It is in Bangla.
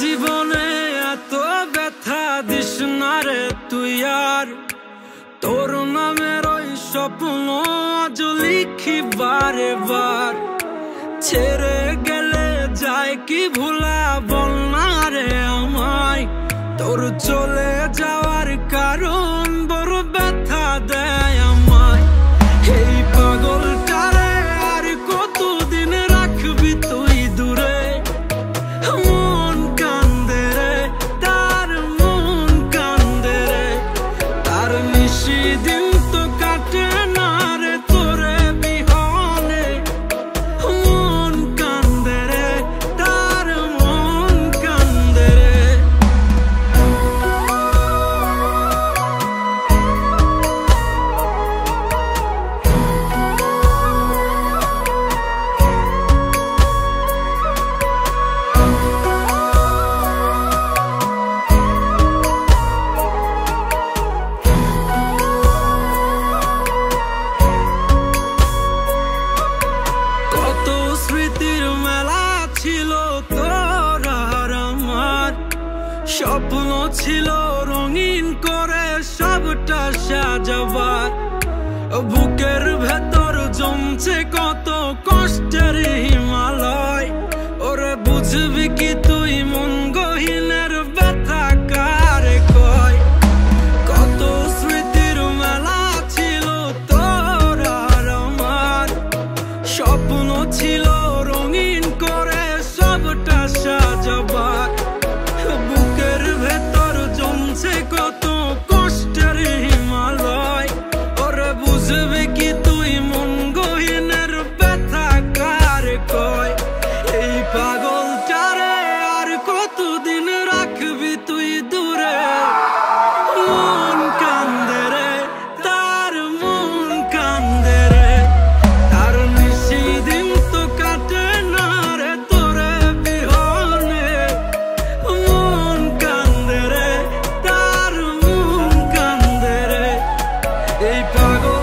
জীবনে এত ব্যথা দিস না রে তুই আর, তোর নামের ওই স্বপ্ন আজ লিখি বারে বার। ছেড়ে গেলে যায় কি ভুলা বল না রে আমায়, তোর চলে যাওয়ার কারণ বড় ব্যথা দেয় আমায়। এই পাগলটারে আর কতদিন রাখবি তুই দূরে, মন কান্দে রে তার, মন কান্দে রে তার। নিশি দিন তো কাটে না রে তোরে বিহনে, মন কান্দে রে তার, মন কান্দে রে। কত স্মৃতির মেলা ছিল তোর আর আমার, স্বপ্ন ছিল রঙিন করে সবটা সাজাবার। বুকের ভেতর জমছে কত কষ্টের হিমালয়, ওরে বুঝবি কি তুই মন গহীনের ব্যথা কারে কয়। কত স্মৃতির মেলা ছিল তোর আর আমার, স্বপ্ন ছিল রঙিন করে সবটা সাজাবার। বুকের ভেতর জমছে কত কষ্টের হিমালয়, ওরে বুঝবে কি তুই মন গহীনের ব্যথা কারে কয়। এই পাগলটারে আর কতদিন রাখবি তুই দূরে, মন কান্দে রে তার, মন কান্দে রে তার। নিশি দিন তো কাটে না রে তোরে বিহনে, মন কান্দে রে তার, মন কান্দে রে। এই পাগল